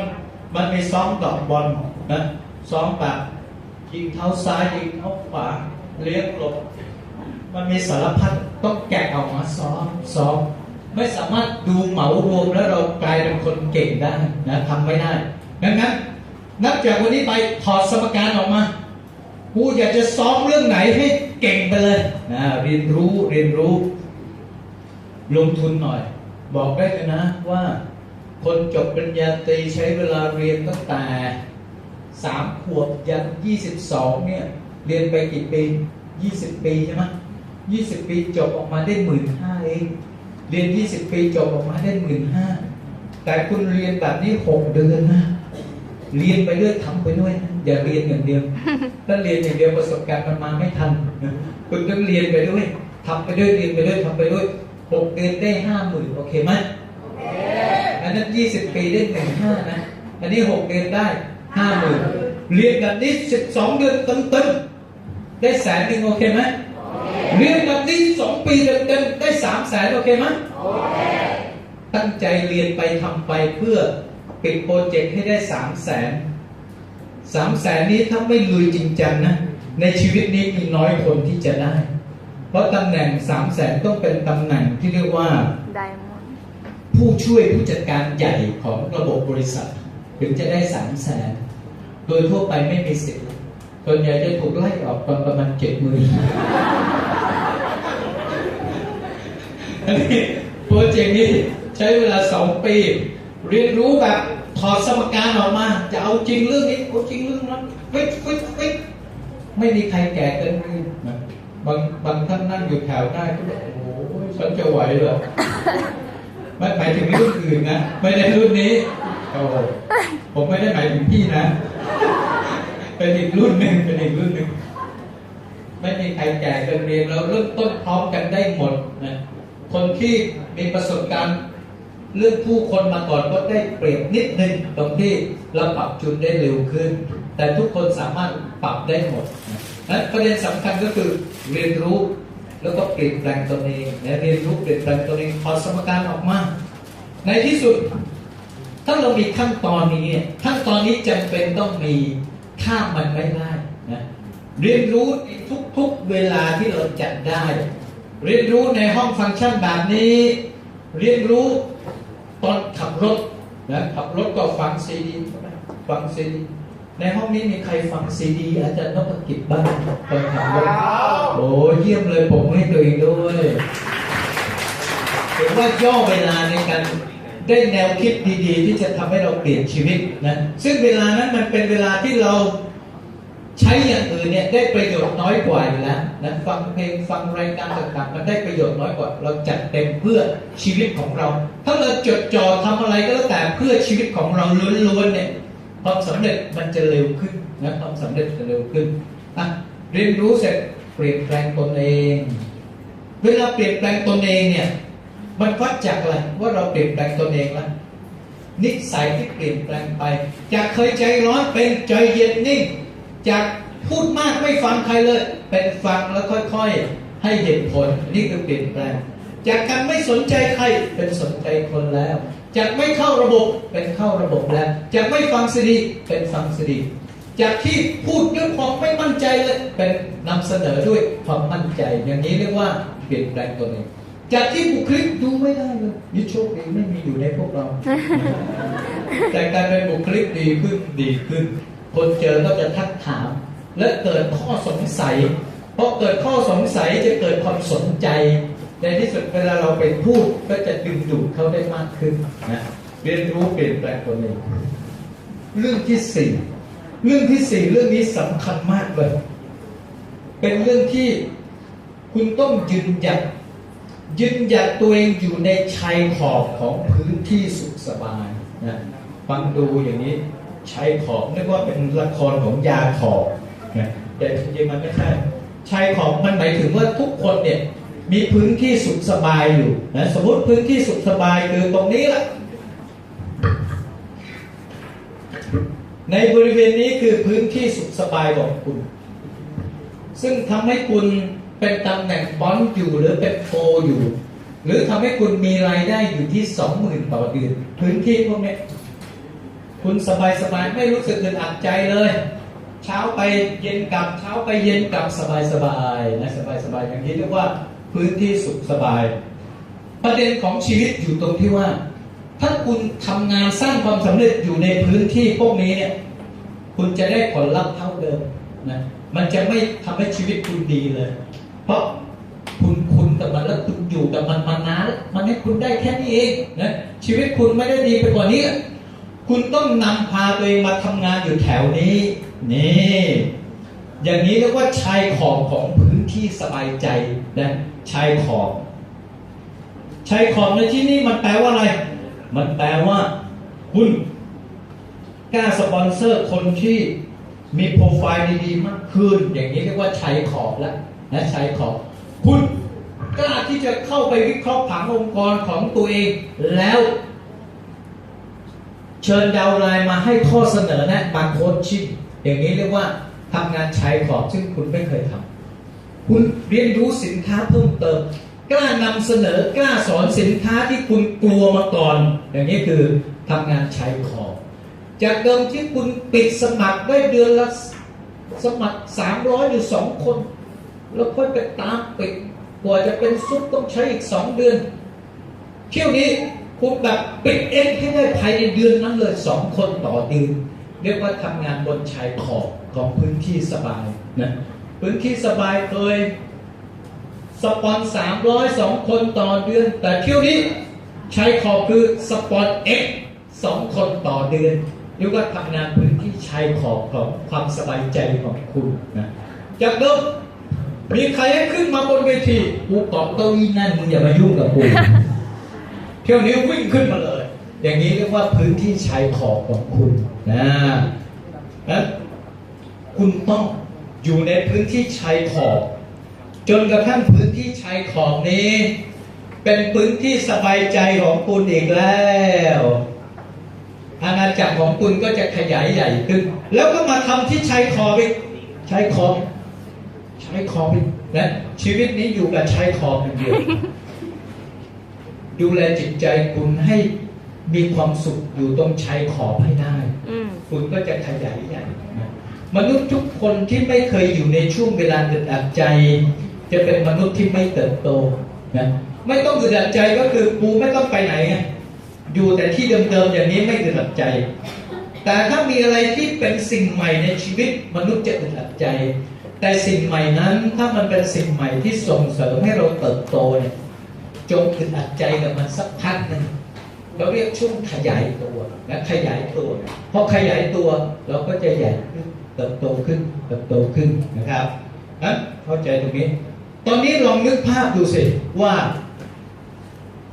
มันมีซ้อมดอกบอลนะซ้อมแบบยิงเท้าซ้ายยิงเท้าขวาเลี้ยงหลบมันมีสารพัดต้องแกะออกมาซ้อมไม่สามารถดูเหมารวมแล้วเรากลายเป็นคนเก่งได้นะทำไม่ได้ดังนั้นนับจากวันนี้ไปถอดสมการออกมากูอยากจะซ้อมเรื่องไหนให้เก่งไปเลยนะเรียนรู้ลงทุนหน่อยบอกได้เลยนะว่าคนจบปริญญาตรีใช้เวลาเรียนตั้งแต่3 ขวบยัน22เนี่ยเรียนไปกี่ปี20 ปีใช่ไหม20 ปีจบออกมาได้15,000เองเรียน20 ปีจบออกมาได้15,000แต่คุณเรียนแบบนี้6 เดือนนะเรียนไปด้วยทำไปด้วยนะอย่าเรียนอย่างเดียวถ้าเรียนอย่างเดียวประสบการณ์มันมาไม่ทันคุณต้องเรียนไปด้วยทำไปด้วยเรียนไปด้วยทำไปด้วย6 เดือนได้50,000โอเคไหมอันนั้น20 ปีได้15,000นะอันนี้6 เดือนได้50,000เรียนแบบนี้12 เดือนเต็มๆได้100,000โอเคไหมเรียนแบบนี้2 ปีเต็มๆได้300,000โอเคไหมตั้งใจเรียนไปทำไปเพื่อปิดโปรเจกต์ให้ได้300,000นี้ถ้าไม่ลุยจริงจังนะในชีวิตนี้มีน้อยคนที่จะได้เพราะตำแหน่ง300,000ต้องเป็นตำแหน่งที่เรียกว่าผู้ช่วยผู้จัดการใหญ่ของระบบบริษัทถึงจะได้300,000โดยทั่วไปไม่มีสิทธิ์ส่วนใหญ่จะถูกไล่ออกตอนประมาณ70,000 อันนี้โปรเจกต์นี้ใช้เวลา2 ปีเรียนรู้แบบถอดสมการออกมาจะเอาจริงเรื่องนี้เอาจริงเรื่องนั้นฟิตไม่มีใครแก่เกินไปนะบางท่านนั่งอยู่แถวได้ก็บอกโอ้โหฉันจะไหวเหรอไม่หมายถึงรุ่นอื่นนะไม่ได้รุ่นนี้โอ้ผมไม่ได้หมายถึงพี่นะเป็นอีกรุ่นหนึ่งไม่มีใครแก่เกินเรียนเราเริ่มต้นพร้อมกันได้หมดนะคนที่มีประสบการณ์เรื่องผู้คนมาก่อนก็ได้เปรียบนิดนึงตรงที่เราปรับจูนได้เร็วขึ้นแต่ทุกคนสามารถปรับได้หมดนะประเด็นสำคัญก็คือเรียนรู้แล้วก็เปลี่ยนแปลงตัวเองเรียนรู้เปลี่ยนแปลงตัวเองพอสมการออกมาในที่สุดถ้าเรามีขั้นตอนนี้จำเป็นต้องมีข้ามมันไม่ได้นะเรียนรู้ในทุกเวลาที่เราจัดได้เรียนรู้ในห้องฟังก์ชันแบบนี้เรียนรู้ตอนขับรถนะขับรถก็ฟังซีดีในห้องนี้มีใครฟังซีดีอาจารย์นพกิจบ้างตอนขับรถโอ้เยี่ยมเลยผมให้ตัวเองด้วยเห็นว่าย่อเวลาในการได้แนวคิดดีๆที่จะทำให้เราเปลี่ยนชีวิตนะซึ่งเวลานั้นมันเป็นเวลาที่เราใช้อย่างอื่นเนี่ยได้ประโยชน์น้อยกว่าอยู่แล้วนะฟังเพลงฟังรายการต่างๆมันได้ประโยชน์น้อยกว่าเราจัดเต็มเพื่อชีวิตของเราถ้าเราจดจ่อทำอะไรก็แล้วแต่เพื่อชีวิตของเราล้วนๆเนี่ยความสำเร็จมันจะเร็วขึ้นนะความสำเร็จจะเร็วขึ้นเรียนรู้เสร็จเปลี่ยนแปลงตนเองเวลาเปลี่ยนแปลงตนเองเนี่ยมันวัดจากอะไรว่าเราเปลี่ยนแปลงตนเองแล้วนิสัยที่เปลี่ยนแปลงไปจากเคยใจร้อนเป็นใจเย็นนิ่งจากพูดมากไม่ฟังใครเลยเป็นฟังแล้วค่อยๆให้เหตุผลนี่คือเปลี่ยนแปลงจากการไม่สนใจใครเป็นสนใจคนแล้วจากไม่เข้าระบบเป็นเข้าระบบแล้วจากไม่ฟังซีดีเป็นฟังซีดีจากที่พูดด้วยความไม่มั่นใจเลยเป็นนำเสนอด้วยความมั่นใจอย่างนี้เรียกว่าเปลี่ยนแปลงตัวเองจากที่บุคลิกดูไม่ได้เลยนี่โชคดีไม่มีอยู่ในพวกเราแต่การเป็นบุคลิกดีขึ้นคนเจอก็จะทักถามและเกิดข้อสงสัยเพราะเกิดข้อสงสัยจะเกิดความสนใจในที่สุดเวลาเราไปพูดก็จะดึงดูดเขาได้มากขึ้นนะเรียนรู้เปลี่ยนแปลงตัวเองเรื่องที่สี่เรื่องนี้สำคัญมากเลยเป็นเรื่องที่คุณต้องยืนหยัดตัวเองอยู่ในชายขอบของพื้นที่สุขสบายนะฟังดูอย่างนี้ชายขอบนึกว่าเป็นละครของยาขอบนะแต่จริงๆมันไม่ใช่ชายขอบมันหมายถึงว่าทุกคนเนี่ยมีพื้นที่สุขสบายอยู่นะสมมติพื้นที่สุขสบายคือตรงนี้แหละในบริเวณนี้คือพื้นที่สุขสบายของคุณซึ่งทำให้คุณเป็นตำแหน่งบอนอยู่หรือเป็นโฟอยู่หรือทำให้คุณมีรายได้อยู่ที่ 20,000 ต่อเดือนพื้นที่พวกนี้คุณสบายไม่รู้สึกอึดอัดใจเลยเช้าไปเย็นกลับสบายนะสบายอย่างนี้เรียกว่าพื้นที่สุขสบายประเด็นของชีวิตอยู่ตรงที่ว่าถ้าคุณทำงานสร้างความสำเร็จอยู่ในพื้นที่พวกนี้เนี่ยคุณจะได้ผลลัพธ์เท่าเดิมนะมันจะไม่ทำให้ชีวิตคุณดีเลยเพราะคุณกับมันแล้วคุณอยู่กับมันมานานมันให้คุณได้แค่นี้เองนะชีวิตคุณไม่ได้ดีไปกว่านี้คุณต้องนำพาตัวเองมาทำงานอยู่แถวนี้นี่อย่างนี้เรียกว่าชายขอบของพื้นที่สบายใจนะชายขอบในที่นี้มันแปลว่าอะไรมันแปลว่าคุณกล้าสปอนเซอร์คนที่มีโปรไฟล์ดีๆมากขึ้นอย่างนี้เรียกว่าชายขอบแล้วนะชายขอบคุณกล้าที่จะเข้าไปวิเคราะห์ผังองค์กรของตัวเองแล้วเชิญดาวไลน์มาให้ข้อเสนอแนะมาโค้ชชิ่งอย่างนี้เรียกว่าทำงานชายขอบซึ่งคุณไม่เคยทำคุณเรียนรู้สินค้าเพิ่มเติมกล้านำเสนอกล้าสอนสินค้าที่คุณกลัวมาก่อนอย่างนี้คือทำงานชายขอบจากเดิมที่คุณปิดสมัครได้เดือนละสมัคร300หรือ2คนแล้วค่อยไปตามปิดกว่าจะเป็นซุปต้องใช้อีก2เดือนเที่ยวนี้คุณแบบปิดเองให้ได้ภายในเดือนนั้นเลย2คนต่อเดือนเรียกว่าทำงานบนชายขอบของพื้นที่สบายนะพื้นที่สบายเคย สปอน302 คนต่อเดือนแต่เที่ยวนี้ใช้ขอบคือสปอน X 2 คนต่อเดือนเรียกว่าทำงานพื้นที่ชายขอบของความสบายใจของคุณนะจากเดิมมีใครให้ขึ้นมาบนเวทีกูเกาะเก้าอี้นั่นมึงอย่ามายุ่งกับกูเที่ยวนี้วิ่งขึ้นมาเลยอย่างนี้เรียกว่าพื้นที่ชายขอบของคุณนะคุณต้องอยู่ในพื้นที่ชายขอบจนกระทั่งพื้นที่ชายขอบนี้เป็นพื้นที่สบายใจของคุณอีกแล้วอาณาจักรของคุณก็จะขยายใหญ่ขึ้นแล้วก็มาทำที่ชายขอบอีกชายขอบอีกนะชีวิตนี้อยู่กับชายขอบอย่างเดียวดูแลจิตใจคุณให้มีความสุขอยู่ตรงชายขอบให้ได้คุณก็จะขยายใหญ่นะมนุษย์ทุกคนที่ไม่เคยอยู่ในช่วงเวลาอึดอัดใจจะเป็นมนุษย์ที่ไม่เติบโตนะไม่ต้องอึดอัดใจก็คือกูไม่ต้องไปไหนไงอยู่แต่ที่เดิมๆอย่างนี้ไม่อึดอัดใจแต่ถ้ามีอะไรที่เป็นสิ่งใหม่ในชีวิตมนุษย์จะอึดอัดใจแต่สิ่งใหม่นั้นถ้ามันเป็นสิ่งใหม่ที่ส่งเสริมให้เราเติบโตเนี่ยจงอึดอัดใจกับมันสักพักหนึ่งเราเรียกช่วงขยายตัวและขยายตัวพอขยายตัวเราก็จะใหญ่ขึ้นเติบโตขึ้นนะครับนะเข้าใจตรงนี้ตอนนี้ลองนึกภาพดูสิว่า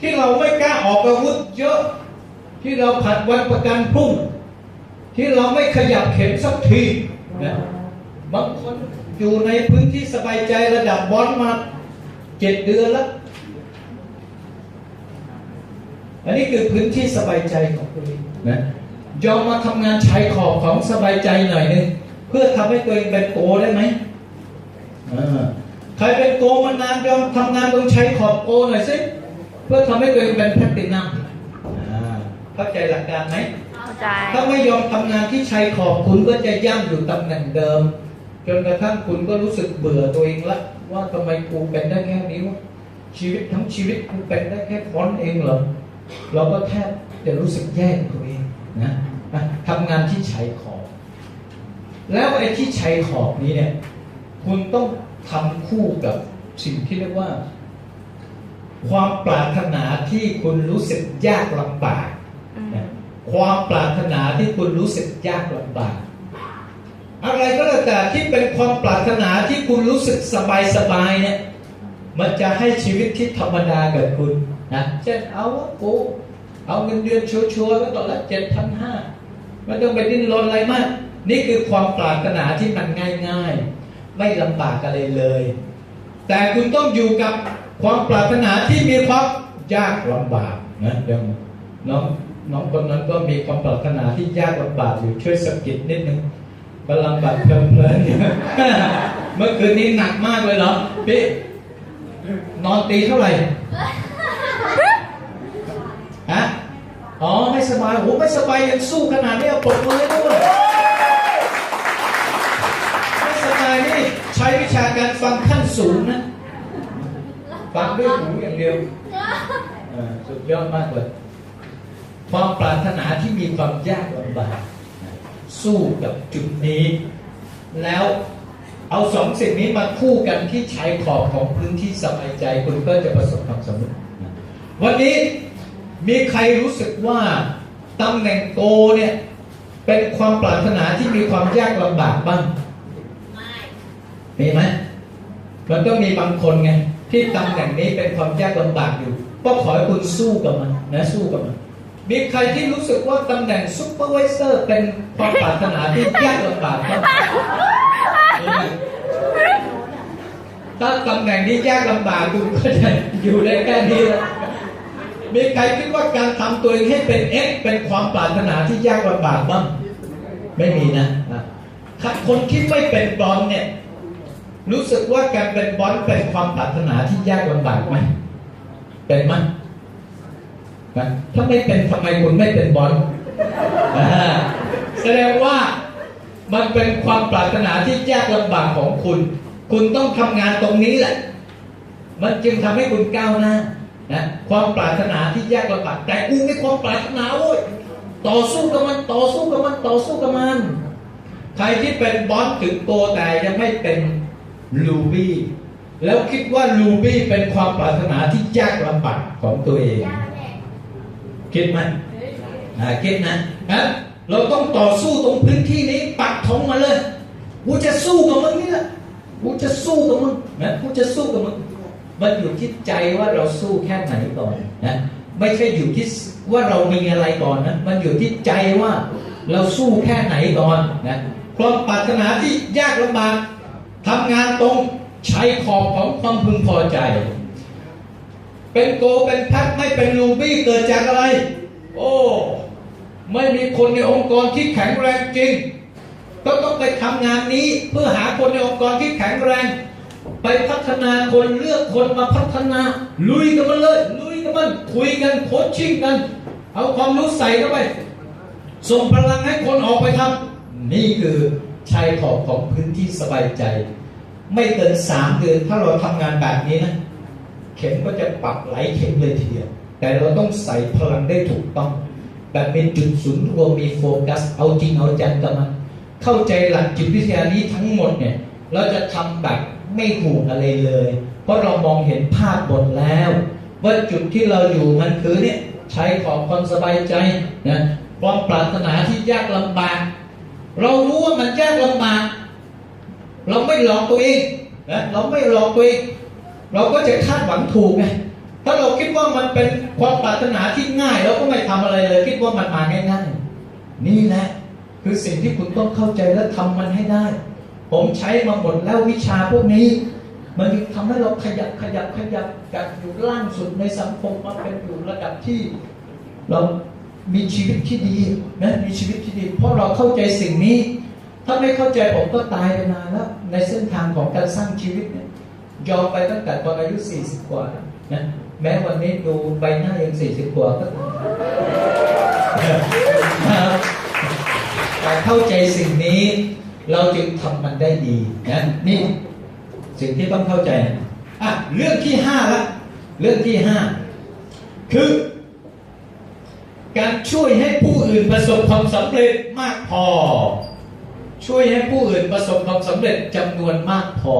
ที่เราไม่กล้าออกอาวุธเยอะที่เราผัดวันประกันพรุ่งที่เราไม่ขยับเข็มสักทีนะบางคนอยู่ในพื้นที่สบายใจระดับบอลมา7 เดือนแล้วอันนี้คือพื้นที่สบายใจของตัวเองนะยอมมาทำงานชายขอบของสบายใจหน่อยนึงเพื่อทำให้ตัวเองเป็นโกได้ไหมใครเป็นโกมานานยอมทำงานตรงชายขอบโกหน่อยสิเพื่อทำให้ตัวเองเป็นแพลตินัมเข้าใจหลักการไหมเข้าใจถ้าไม่ยอมทำงานที่ชายขอบคุณก็จะย่ำอยู่ตำแหน่งเดิมจนกระทั่งคุณก็รู้สึกเบื่อตัวเองละว่าทำไมกูเป็นได้แค่นี้วะชีวิตทั้งชีวิตกูเป็นได้แค่ฟอนต์เองเหรอเราก็แทบจะรู้สึกแย่กับตัวเองนะทำงานที่ชายขอบแล้วไอ้ที่ชายขอบนี้เนี่ยคุณต้องทำคู่กับสิ่งที่เรียกว่าความปรารถนาที่คุณรู้สึกยากลำบากความปรารถนาที่คุณรู้สึกยากลำบากอะไรก็แล้วแต่ที่เป็นความปรารถนาที่คุณรู้สึกสบายเนี่ยมันจะให้ชีวิตที่ธรรมดากับคุณนะเช่นเอาเงินเดือนชัวร์ๆแล้วตอนละ 7,500 ไม่ต้องไปดิ้นรนอะไรมากนี่คือความปรารถนาที่มันง่ายๆไม่ลำบากอะไรเลยแต่คุณต้องอยู่กับความปรารถนาที่มีความยากลำบากนะอย่างน้องคนนั้นก็มีความปรารถนาที่ยากลำบากอยู่ช่วยสกิดนิดนึงกำลังบัดเพลินเมื่อคืนนี้หนักมากเลยเหรอพี่นอนตีเท่าไหร่ฮะอ๋อไม่สบายโหไม่สบายยังสู้ขนาดนี้เอาปลดมือให้ด้วยไม่สบายนี่ใช้วิชาการฟังขั้นสูงนะฟังด้วยหูอย่างเดียวสุดยอดมากเลยความปรารถนาที่มีความยากลำบากสู้กับจุดนี้แล้วเอาสองสิ่งนี้มาคู่กันที่ชายขอบของพื้นที่สบายใจคุณก็จะประสบความสำเร็จวันนี้มีใครรู้สึกว่าตำแหน่งโกเนี่ยเป็นความปรารถนาที่มีความยากลำบากบ้างมีไหมมันต้องมีบางคนไงที่ตำแหน่งนี้เป็นความยากลำบากอยู่ก็ขอให้คุณสู้กับมันนะสู้กับมันมีใครที่รู้สึกว่าตำแหน่งซุปเปอร์ไวเซอร์เป็นความปรารถนาที่ยากลำบากบ้างถ้าตำแหน่งนี้ยากลำบากคุณก็จะอยู่ได้แค่นี้แล้วมีใครคิดว่าการทำตัวเองให้เป็นเอ็กเป็นความปรารถนาที่ยากลำบากบ้างไม่มีนะคนที่ไม่เป็นบอลเนี่ยรู้สึกว่าการเป็นบอลเป็นความปรารถนาที่ยากลำบากไหมเป็นมั้ยถ้าไม่เป็นทำไมคุณไม่เป็นบอลแสดงว่ามันเป็นความปรารถนาที่ยากลำบากของคุณคุณต้องทำงานตรงนี้แหละมันจึงทำให้คุณก้าวหน้านะความปรารถนาที่ยากลำบากแต่กูมีความปรารถนาโว้ยต่อสู้กับมันใครที่เป็นบอสถึงโกแต่ยังไม่เป็นลูบี้ แล้วคิดว่ารูบี้เป็นความปรารถนาที่ยากลำบากของตัวเองคิดไหมคิดนะเราต้องต่อสู้ตรงพื้นที่นี้ปักธงมาเลยกูจะสู้กับมึงนี่แหละกูจะสู้กับมึงนะกูจะสู้กับมึงมันอยู่ที่ใจว่าเราสู้แค่ไหนก่อนนะไม่ใช่อยู่ที่ว่าเรามีอะไรก่อนนะมันอยู่ที่ใจว่าเราสู้แค่ไหนก่อนนะความปรารถนาที่ยากลำบากทำงานตรงใช้ขอบของความพึงพอใจเป็นโกเป็นแพทไม่เป็นรูบี้เกิดจากอะไรโอ้ไม่มีคนในองค์กรที่แข็งแรงจริงก็ต้องไปทำงานนี้เพื่อหาคนในองค์กรที่แข็งแรงไปพัฒนาคนเลือกคนมาพัฒนาลุยกันมันเลยลุยกันมันคุยกันโคชชิ่งกันเอาความรู้ใส่เข้าไปส่งพลังให้คนออกไปทำนี่คือชายขอบของพื้นที่สบายใจไม่เกิน3 เดือนถ้าเราทำงานแบบนี้นะเข็มก็จะปรับไหลเข็มเลยทีเดียวแต่เราต้องใส่พลังได้ถูกต้องแบบเป็นจุดศูนย์รวมมีโฟกัสเอาจริงเอาจังกับมันเข้าใจหลักจิตวิทยานี้ทั้งหมดเนี่ยเราจะทำแบบไม่ห่วงอะไรเลยเพราะเรามองเห็นภาพบนแล้วว่าจุดที่เราอยู่มันคือเนี่ยใช้ของความสบายใจนะความปรารถนาที่ยากลำบากเรารู้ว่ามันยากลำบากเราไม่หลอกตัวเองนะเราไม่หลอกตัวเองเราก็จะคาดหวังถูกไงถ้าเราคิดว่ามันเป็นความปรารถนาที่ง่ายเราก็ไม่ทำอะไรเลยคิดว่ามันมาง่ายๆนี่แหละคือสิ่งที่คุณต้องเข้าใจและทำมันให้ได้ผมใช้มาหมดแล้ววิชาพวกนี้มันทำให้เราขยับกันอยู่ล่างสุดในสังคมมาเป็นอยู่ระดับที่เรามีชีวิตที่ดีนะมีชีวิตที่ดีเพราะเราเข้าใจสิ่งนี้ถ้าไม่เข้าใจผมก็ตายไปนานแล้วในเส้นทางของการสร้างชีวิตเนี่ยยอมไปตั้งแต่ตอนอายุ40 กว่านะแม้วันนี้ดูใบหน้ายัง40 กว่าก็แต่เข้าใจสิ่งนี้เราจึงทำมันได้ดีนะนี่สิ่งที่ต้องเข้าใจเรื่องที่5ละเรื่องที่5คือการช่วยให้ผู้อื่นประสบความสำเร็จมากพอช่วยให้ผู้อื่นประสบความสำเร็จจำนวนมากพอ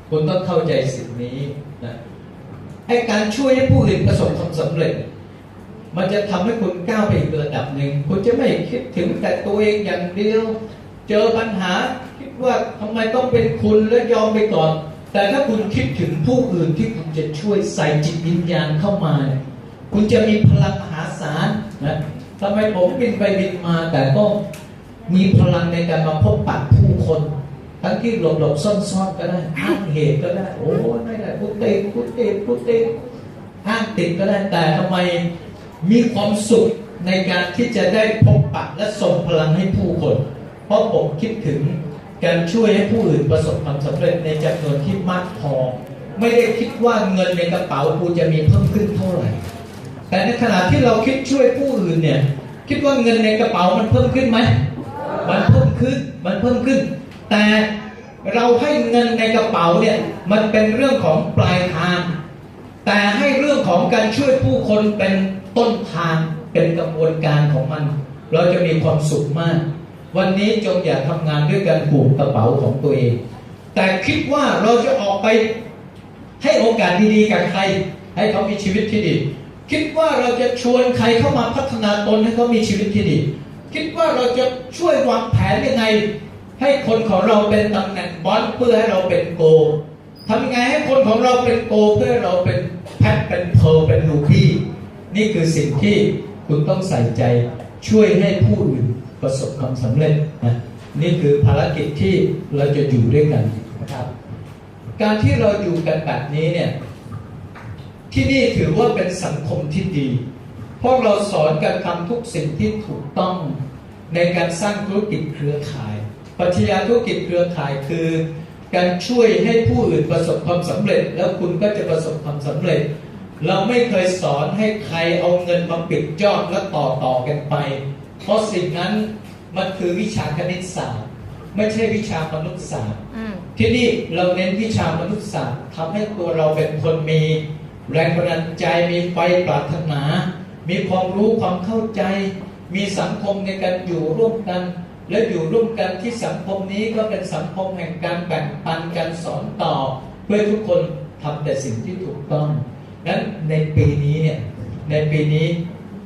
คุณต้องเข้าใจสิ่งนี้นะไอ้การช่วยให้ผู้อื่นประสบความสำเร็จมันจะทำให้คุณก้าวไปอีกระดับหนึ่งคุณจะไม่คิดถึงแต่ตัวเองอย่างเดียวเจอปัญหาคิดว่าทำไมต้องเป็นคุณและยอมไปก่อนแต่ถ้าคุณคิดถึงผู้อื่นที่คุณจะช่วยใส่จิตวิญญาณเข้ามาคุณจะมีพลังมหาศาลนะทำไมผมบินไปบินมาแต่ก็มีพลังในการมาพบปะผู้คนทั้งที่หลบซ่อนก็ได้อ้างเหตุก็ได้โอ้ไม่ได้พูดเตะอ้างติดก็ได้แต่ทำไมมีความสุขในการที่จะได้พบปะและส่งพลังให้ผู้คนเพราะผมคิดถึงการช่วยให้ผู้อื่นประสบความสำเร็จในจำนวนที่มากพอไม่ได้คิดว่าเงินในกระเป๋ากูจะมีเพิ่มขึ้นเท่าไหร่แต่ในขณะที่เราคิดช่วยผู้อื่นเนี่ยคิดว่าเงินในกระเป๋ามันเพิ่มขึ้นไหมมันเพิ่มขึ้นแต่เราให้เงินในกระเป๋าเนี่ยมันเป็นเรื่องของปลายทางแต่ให้เรื่องของการช่วยผู้คนเป็นต้นทางเป็นกระบวนการของมันเราจะมีความสุขมากวันนี้จงอย่าทำงานด้วยการผูกกระเป๋าของตัวเองแต่คิดว่าเราจะออกไปให้โอกาสดีๆกับใครให้เขามีชีวิตที่ดีคิดว่าเราจะชวนใครเข้ามาพัฒนาตนให้เขามีชีวิตที่ดีคิดว่าเราจะช่วยวางแผนยังไงให้คนของเราเป็นตำแหน่งบอสเพื่อให้เราเป็นโกทำยังไงให้คนของเราเป็นโกเพื่อให้เราเป็นแพทเป็นเพร์ลเป็นลูบี้นี่คือสิ่งที่คุณต้องใส่ใจช่วยให้ผู้อื่นประสบความสำเร็จนะนี่คือภารกิจที่เราจะอยู่ด้วยกันนะครับการที่เราอยู่กันแบบนี้เนี่ยที่นี่ถือว่าเป็นสังคมที่ดีเพราะเราสอนการทำทุกสิ่งที่ถูกต้องในการสร้างธุรกิจเครือข่ายปรัชญาธุรกิจเครือข่ายคือการช่วยให้ผู้อื่นประสบความสำเร็จแล้วคุณก็จะประสบความสำเร็จเราไม่เคยสอนให้ใครเอาเงินมาปิดยอดและต่อกันไปเพราะสิ่งนั้นมันคือวิชาคณิตศาสตร์ไม่ใช่วิชามนุษยศาสตร์ที่นี่เราเน้นวิชามนุษยศาสตร์ทำให้ตัวเราเป็นคนมีแรงบันดาลใจมีไฟปรารถนามีความรู้ความเข้าใจมีสังคมในการอยู่ร่วมกันและอยู่ร่วมกันที่สังคมนี้ก็เป็นสังคมแห่งการแบ่งปันการสอนต่อ เพื่อทุกคนทำแต่สิ่งที่ถูกต้องนั้นในปีนี้เนี่ยในปีนี้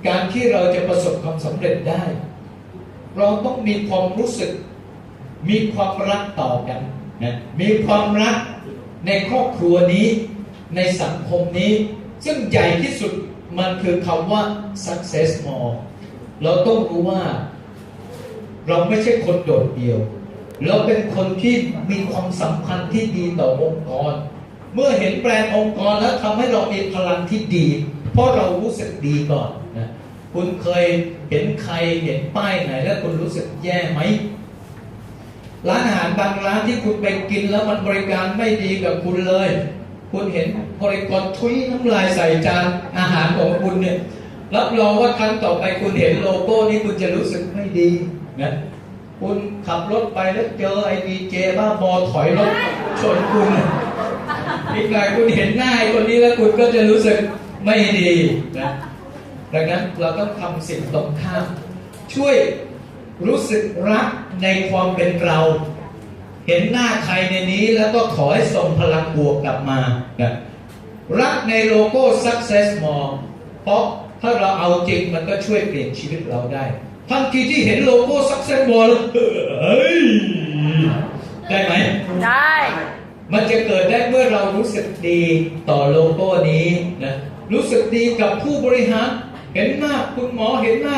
การที่เราจะประสบความสำเร็จได้ เราต้องมีความรู้สึกมีความรักต่อกันนะมีความรักในครอบครัวนี้ในสังคมนี้ซึ่งใหญ่ที่สุดมันคือคำว่า success more เราต้องรู้ว่าเราไม่ใช่คนโดดเดี่ยวเราเป็นคนที่มีความสัมพันธ์ที่ดีต่อองค์กรเมื่อเห็นแบรนด์องค์กรแล้วทำให้เรามีพลังที่ดีเพราะเรารู้สึกดีก่อนนะคุณเคยเห็นใครเห็นป้ายไหนแล้วคุณรู้สึกแย่ไหมร้านอาหารบางร้านที่คุณไปกินแล้วมันบริการไม่ดีกับคุณเลยคุณเห็นบริกรทุยน้ำลายใส่จานอาหารของคุณเนี่ยรับรองว่าครั้งต่อไปคุณเห็นโลโก้นี้คุณจะรู้สึกไม่ดีนะคุณขับรถไปแล้วเจอไอ้ดีเจบ้าบอถอยรถชนคุณอีกหน่อยคุณเห็นหน้าไอ้คนนี้แล้วคุณก็จะรู้สึกไม่ดีนะดังนั้นเราต้องทำสิ่งตรงข้ามช่วยรู้สึกรักในความเป็นเราเห็นหน้าใครในนี้แล้วก็ขอให้ส่งพลังบวกกลับมานะรักในโลโก้ Success More เพราะถ้าเราเอาจริงมันก็ช่วยเปลี่ยนชีวิตเราได้ทันทีที่เห็นโลโก้ Success More แล้วเฮ้ยได้ไหมได้มันจะเกิดได้เมื่อเรารู้สึกดีต่อโลโก้นี้นะรู้สึกดีกับผู้บริหารเห็นหน้าคุณหมอเห็นหน้า